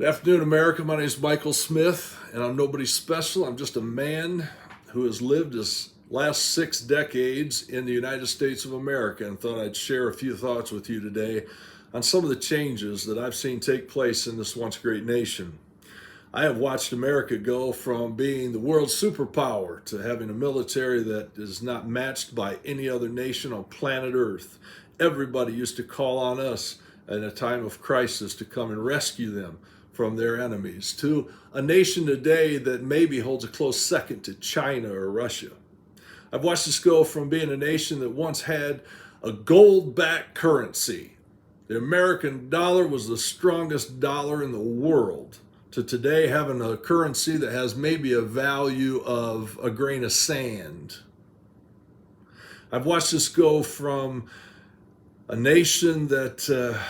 Good afternoon, America. My name is Michael Smith, and I'm nobody special. I'm just a man who has lived his last 6 decades in the United States of America and thought I'd share a few thoughts with you today on some of the changes that I've seen take place in this once great nation. I have watched America go from being the world's superpower to having a military that is not matched by any other nation on planet Earth. Everybody used to call on us in a time of crisis to come and rescue them from their enemies, to a nation today that maybe holds a close second to China or Russia. I've watched us go from being a nation that once had a gold-backed currency. The American dollar was the strongest dollar in the world, to today having a currency that has maybe a value of a grain of sand. I've watched us go from a nation that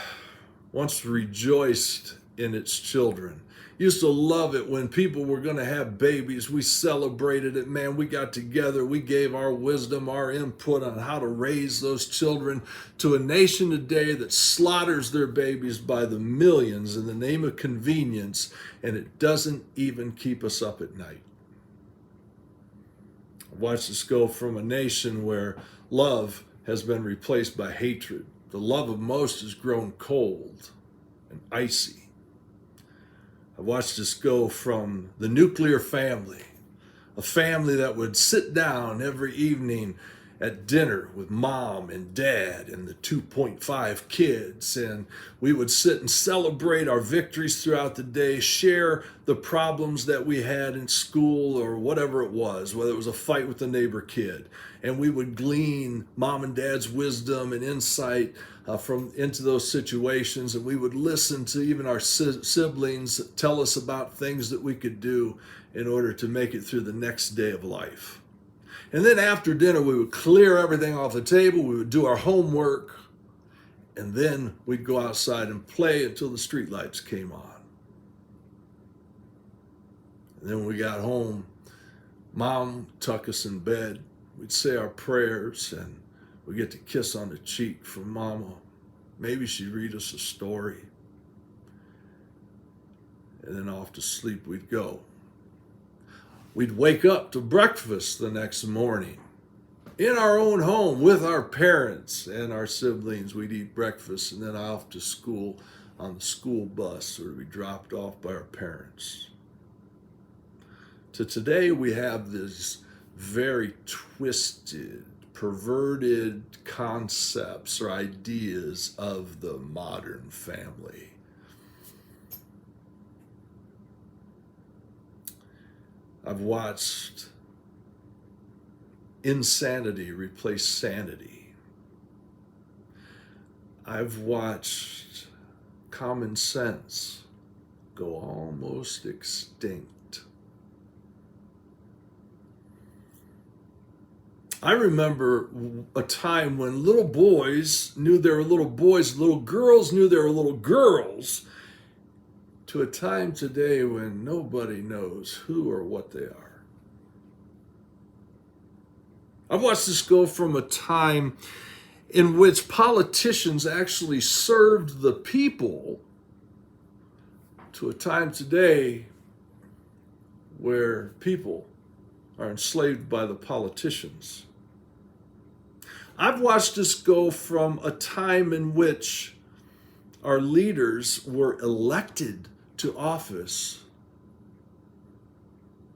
once rejoiced in its children. Used to love it when people were going to have babies. We celebrated it, man. We got together. We gave our wisdom, our input on how to raise those children, to a nation today that slaughters their babies by the millions in the name of convenience, and it doesn't even keep us up at night. I've watched us go from a nation where love has been replaced by hatred. The love of most has grown cold and icy. I watched us go from the nuclear family, a family that would sit down every evening at dinner with mom and dad and the 2.5 kids, and we would sit and celebrate our victories throughout the day, share the problems that we had in school or whatever it was, whether it was a fight with a neighbor kid, and we would glean mom and dad's wisdom and insight from into those situations, and we would listen to even our siblings tell us about things that we could do in order to make it through the next day of life. And then after dinner, we would clear everything off the table, we would do our homework, and then we'd go outside and play until the streetlights came on. And then when we got home, mom would tuck us in bed, we'd say our prayers, and we'd get to kiss on the cheek from mama. Maybe she'd read us a story. And then off to sleep we'd go. We'd wake up to breakfast the next morning in our own home with our parents and our siblings. We'd eat breakfast and then off to school on the school bus, or be dropped off by our parents. To today, we have this very twisted, perverted concepts or ideas of the modern family. I've watched insanity replace sanity. I've watched common sense go almost extinct. I remember a time when little boys knew they were little boys, little girls knew they were little girls, to a time today when nobody knows who or what they are. I've watched this go from a time in which politicians actually served the people to a time today where people are enslaved by the politicians. I've watched us go from a time in which our leaders were elected to office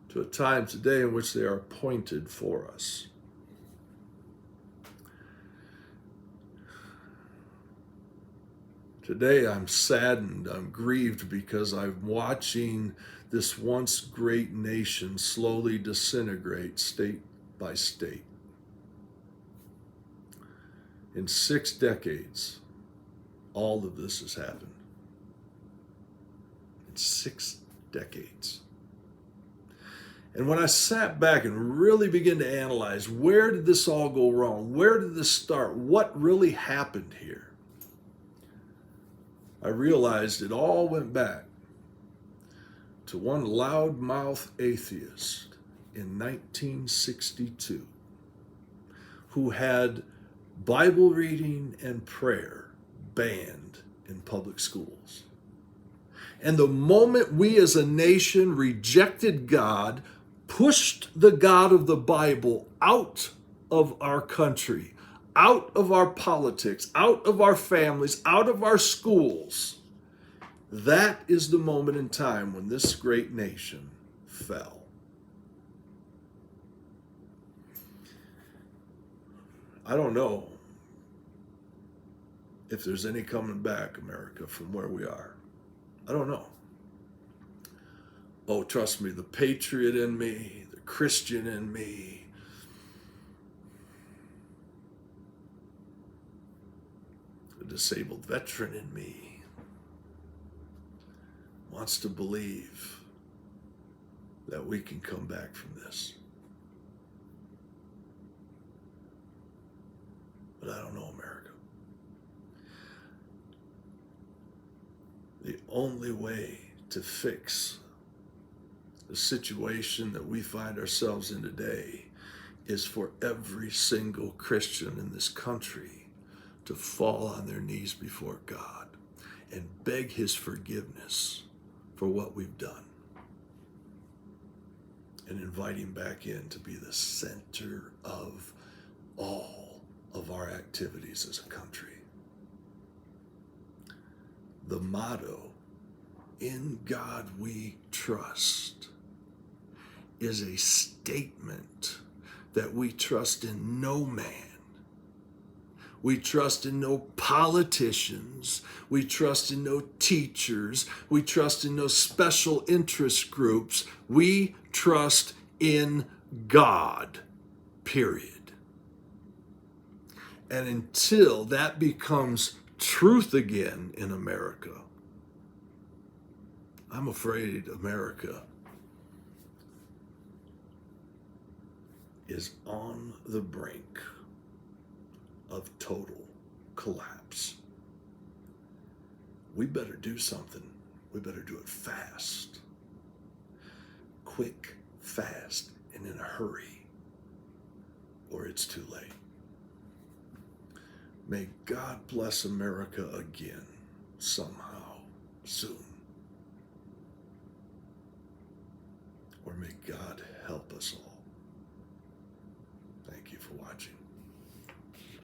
to a time today in which they are appointed for us. Today I'm saddened, I'm grieved, because I'm watching this once great nation slowly disintegrate state by state. In 6 decades, all of this has happened. 6 decades. And when I sat back and really began to analyze, where did this all go wrong? Where did this start? What really happened here? I realized it all went back to one loudmouth atheist in 1962 who had Bible reading and prayer banned in public schools. And the moment we as a nation rejected God, pushed the God of the Bible out of our country, out of our politics, out of our families, out of our schools, that is the moment in time when this great nation fell. I don't know if there's any coming back, America, from where we are. I don't know. Oh, trust me, the patriot in me, the Christian in me, the disabled veteran in me wants to believe that we can come back from this. But I don't know, America. The only way to fix the situation that we find ourselves in today is for every single Christian in this country to fall on their knees before God and beg his forgiveness for what we've done and invite him back in to be the center of all of our activities as a country. The motto, "In God We Trust," is a statement that we trust in no man. We trust in no politicians. We trust in no teachers. We trust in no special interest groups. We trust in God, period. And until that becomes truth again in America, I'm afraid America is on the brink of total collapse. We better do something. We better do it fast. Quick, fast, and in a hurry, or it's too late. May God bless America again, somehow, soon. Or may God help us all. Thank you for watching.